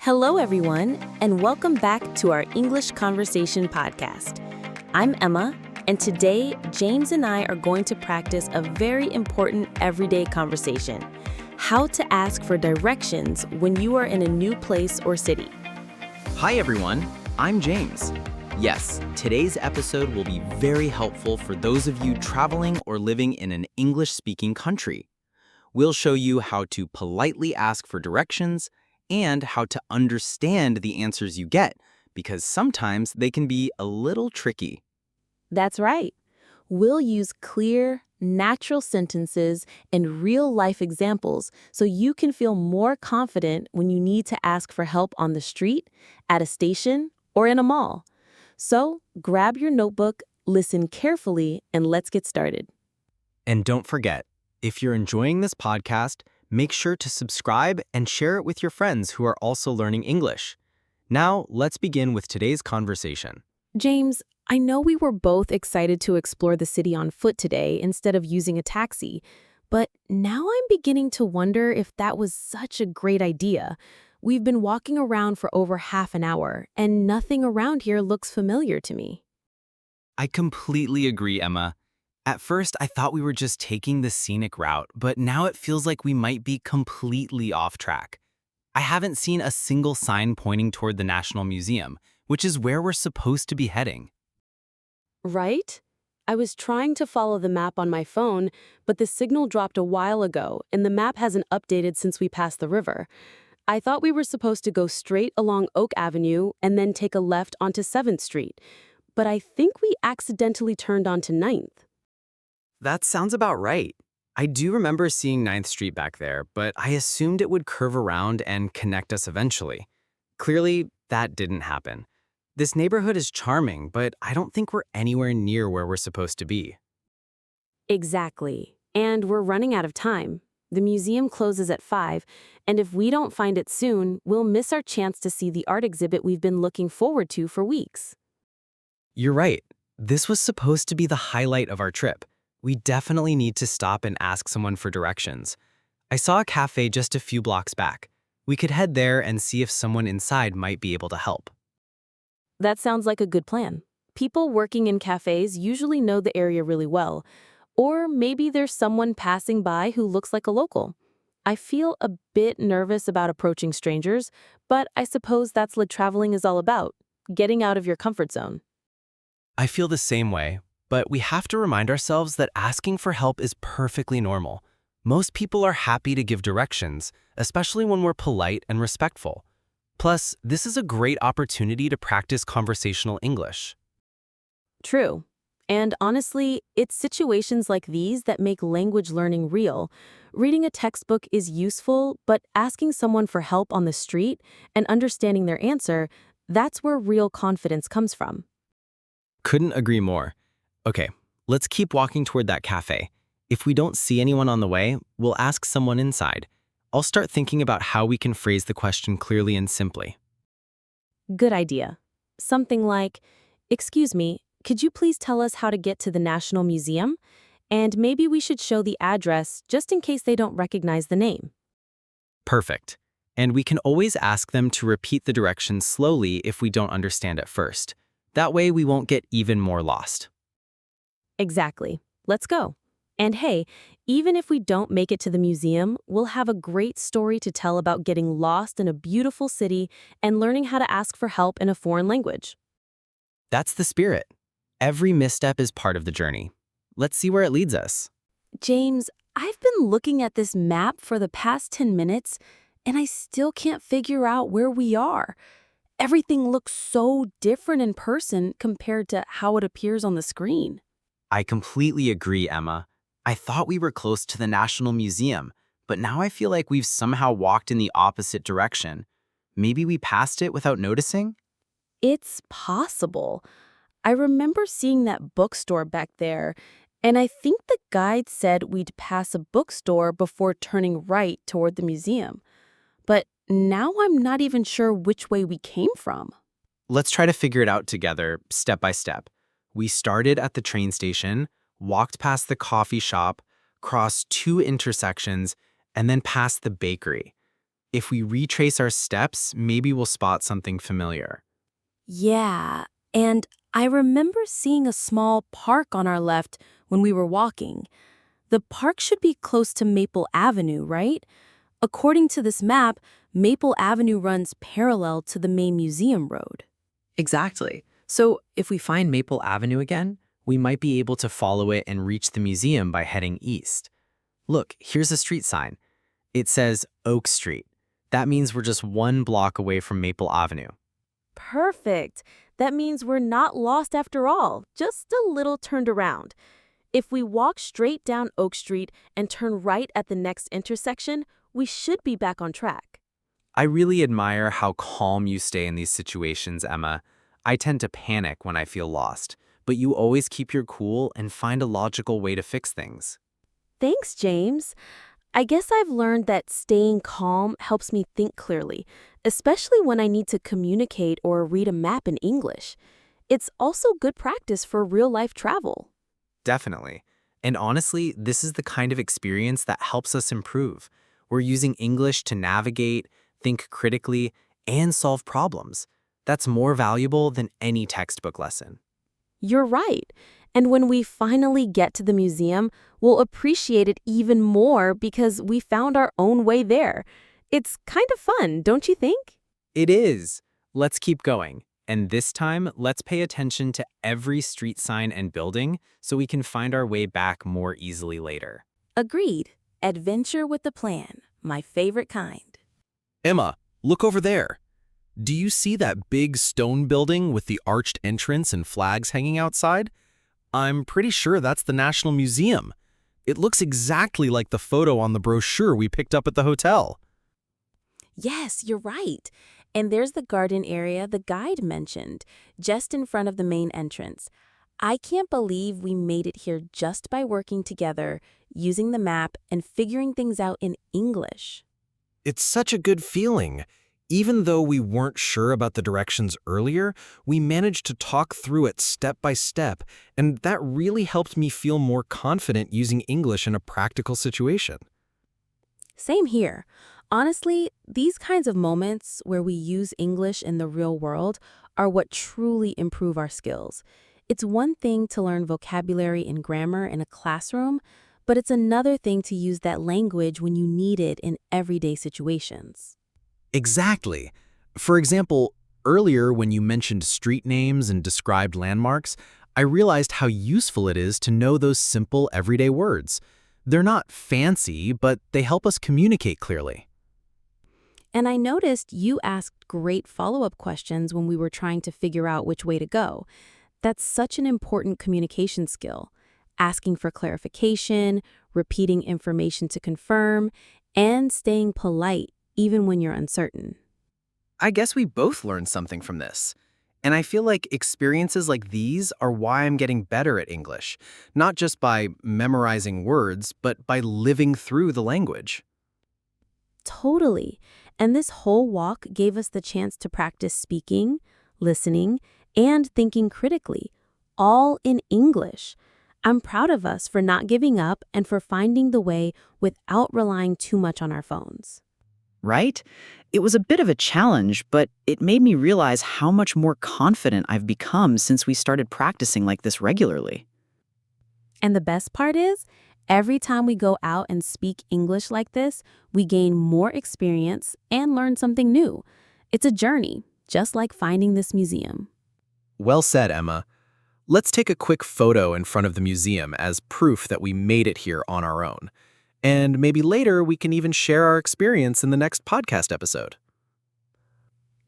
Hello, everyone, and welcome back to our English Conversation podcast. I'm Emma, and today, James and I are going to practice a very important everyday conversation: how to ask for directions when you are in a new place or city. Hi everyone, I'm James. Yes, today's episode will be very helpful for those of you traveling or living in an English-speaking country. We'll show you how to politely ask for directions and how to understand the answers you get, because sometimes they can be a little tricky. That's right. We'll use clear, natural sentences and real-life examples so you can feel more confident when you need to ask for help on the street, at a station, or in a mall. So grab your notebook, listen carefully, and let's get started. And don't forget, if you're enjoying this podcast, make sure to subscribe and share it with your friends who are also learning English. Now, let's begin with today's conversation. James, I know we were both excited to explore the city on foot today instead of using a taxi, but now I'm beginning to wonder if that was such a great idea. We've been walking around for over half an hour, and nothing around here looks familiar to me. I completely agree, Emma. At first, I thought we were just taking the scenic route, but now it feels like we might be completely off track. I haven't seen a single sign pointing toward the National Museum, which is where we're supposed to be heading. Right? I was trying to follow the map on my phone, but the signal dropped a while ago, and the map hasn't updated since we passed the river. I thought we were supposed to go straight along Oak Avenue and then take a left onto 7th Street, but I think we accidentally turned onto 9th. That sounds about right. I do remember seeing 9th Street back there, but I assumed it would curve around and connect us eventually. Clearly, that didn't happen. This neighborhood is charming, but I don't think we're anywhere near where we're supposed to be. Exactly. And we're running out of time. The museum closes at 5, and if we don't find it soon, we'll miss our chance to see the art exhibit we've been looking forward to for weeks. You're right. This was supposed to be the highlight of our trip. We definitely need to stop and ask someone for directions. I saw a cafe just a few blocks back. We could head there and see if someone inside might be able to help. That sounds like a good plan. People working in cafes usually know the area really well. Or maybe there's someone passing by who looks like a local. I feel a bit nervous about approaching strangers, but I suppose that's what traveling is all about, getting out of your comfort zone. I feel the same way, but we have to remind ourselves that asking for help is perfectly normal. Most people are happy to give directions, especially when we're polite and respectful. Plus, this is a great opportunity to practice conversational English. True. And honestly, it's situations like these that make language learning real. Reading a textbook is useful, but asking someone for help on the street and understanding their answer, that's where real confidence comes from. Couldn't agree more. Okay, let's keep walking toward that cafe. If we don't see anyone on the way, we'll ask someone inside. I'll start thinking about how we can phrase the question clearly and simply. Good idea. Something like, "Excuse me, could you please tell us how to get to the National Museum?" And maybe we should show the address just in case they don't recognize the name. Perfect. And we can always ask them to repeat the directions slowly if we don't understand at first. That way we won't get even more lost. Exactly. Let's go. And hey, even if we don't make it to the museum, we'll have a great story to tell about getting lost in a beautiful city and learning how to ask for help in a foreign language. That's the spirit. Every misstep is part of the journey. Let's see where it leads us. James, I've been looking at this map for the past 10 minutes, and I still can't figure out where we are. Everything looks so different in person compared to how it appears on the screen. I completely agree, Emma. I thought we were close to the National Museum, but now I feel like we've somehow walked in the opposite direction. Maybe we passed it without noticing? It's possible. I remember seeing that bookstore back there, and I think the guide said we'd pass a bookstore before turning right toward the museum. But now I'm not even sure which way we came from. Let's try to figure it out together, step by step. We started at the train station, walked past the coffee shop, crossed 2 intersections, and then past the bakery. If we retrace our steps, maybe we'll spot something familiar. Yeah, and I remember seeing a small park on our left when we were walking. The park should be close to Maple Avenue, right? According to this map, Maple Avenue runs parallel to the main museum road. Exactly. So if we find Maple Avenue again, we might be able to follow it and reach the museum by heading east. Look, here's a street sign. It says Oak Street. That means we're just 1 block away from Maple Avenue. Perfect. That means we're not lost after all, just a little turned around. If we walk straight down Oak Street and turn right at the next intersection, we should be back on track. I really admire how calm you stay in these situations, Emma. I tend to panic when I feel lost, but you always keep your cool and find a logical way to fix things. Thanks, James. I guess I've learned that staying calm helps me think clearly, especially when I need to communicate or read a map in English. It's also good practice for real-life travel. Definitely. And honestly, this is the kind of experience that helps us improve. We're using English to navigate, think critically, and solve problems. That's more valuable than any textbook lesson. You're right. And when we finally get to the museum, we'll appreciate it even more because we found our own way there. It's kind of fun, don't you think? It is. Let's keep going. And this time, let's pay attention to every street sign and building so we can find our way back more easily later. Agreed. Adventure with the plan, my favorite kind. Emma, look over there. Do you see that big stone building with the arched entrance and flags hanging outside? I'm pretty sure that's the National Museum. It looks exactly like the photo on the brochure we picked up at the hotel. Yes, you're right. And there's the garden area the guide mentioned, just in front of the main entrance. I can't believe we made it here just by working together, using the map, and figuring things out in English. It's such a good feeling. Even though we weren't sure about the directions earlier, we managed to talk through it step by step, and that really helped me feel more confident using English in a practical situation. Same here. Honestly, these kinds of moments where we use English in the real world are what truly improve our skills. It's one thing to learn vocabulary and grammar in a classroom, but it's another thing to use that language when you need it in everyday situations. Exactly. For example, earlier when you mentioned street names and described landmarks, I realized how useful it is to know those simple everyday words. They're not fancy, but they help us communicate clearly. And I noticed you asked great follow-up questions when we were trying to figure out which way to go. That's such an important communication skill. Asking for clarification, repeating information to confirm, and staying polite even when you're uncertain. I guess we both learned something from this. And I feel like experiences like these are why I'm getting better at English, not just by memorizing words, but by living through the language. Totally. And this whole walk gave us the chance to practice speaking, listening, and thinking critically, all in English. I'm proud of us for not giving up and for finding the way without relying too much on our phones. Right? It was a bit of a challenge, but it made me realize how much more confident I've become since we started practicing like this regularly. And the best part is, every time we go out and speak English like this, we gain more experience and learn something new. It's a journey, just like finding this museum. Well said, Emma. Let's take a quick photo in front of the museum as proof that we made it here on our own. And maybe later we can even share our experience in the next podcast episode.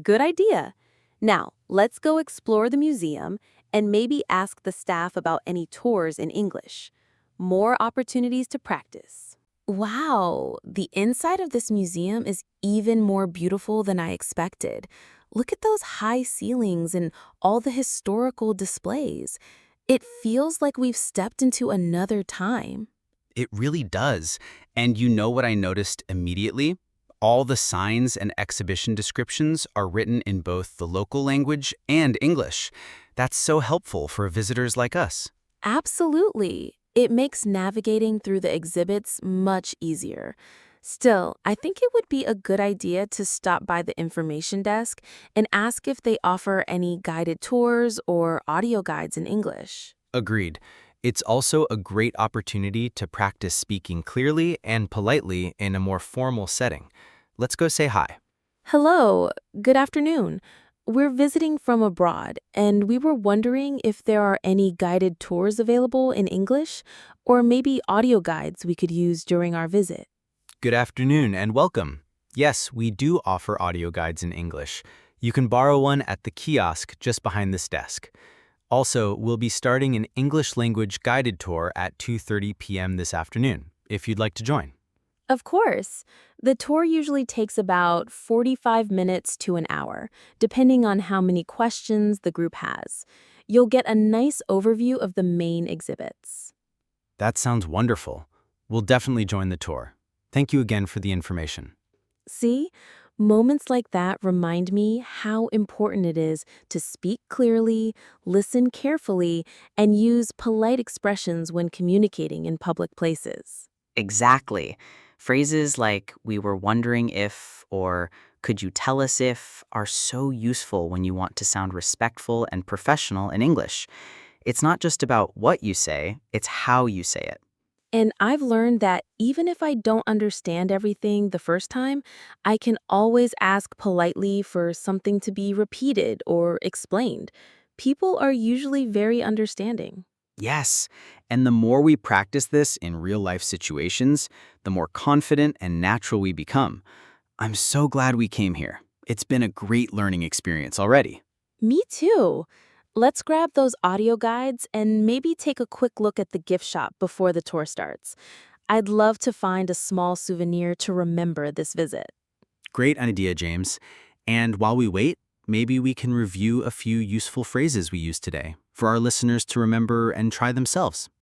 Good idea. Now, let's go explore the museum and maybe ask the staff about any tours in English. More opportunities to practice. Wow, the inside of this museum is even more beautiful than I expected. Look at those high ceilings and all the historical displays. It feels like we've stepped into another time. It really does. And you know what I noticed immediately? All the signs and exhibition descriptions are written in both the local language and English. That's so helpful for visitors like us. Absolutely. It makes navigating through the exhibits much easier. Still, I think it would be a good idea to stop by the information desk and ask if they offer any guided tours or audio guides in English. Agreed. It's also a great opportunity to practice speaking clearly and politely in a more formal setting. Let's go say hi. Hello, good afternoon. We're visiting from abroad, and we were wondering if there are any guided tours available in English, or maybe audio guides we could use during our visit. Good afternoon and welcome. Yes, we do offer audio guides in English. You can borrow one at the kiosk just behind this desk. Also, we'll be starting an English language guided tour at 2:30 p.m. this afternoon, if you'd like to join. Of course. The tour usually takes about 45 minutes to an hour, depending on how many questions the group has. You'll get a nice overview of the main exhibits. That sounds wonderful. We'll definitely join the tour. Thank you again for the information. See, moments like that remind me how important it is to speak clearly, listen carefully, and use polite expressions when communicating in public places. Exactly. Phrases like "we were wondering if" or "could you tell us if" are so useful when you want to sound respectful and professional in English. It's not just about what you say, it's how you say it. And I've learned that even if I don't understand everything the first time, I can always ask politely for something to be repeated or explained. People are usually very understanding. Yes, and the more we practice this in real-life situations, the more confident and natural we become. I'm so glad we came here. It's been a great learning experience already. Me too. Let's grab those audio guides and maybe take a quick look at the gift shop before the tour starts. I'd love to find a small souvenir to remember this visit. Great idea, James. And while we wait, maybe we can review a few useful phrases we used today for our listeners to remember and try themselves.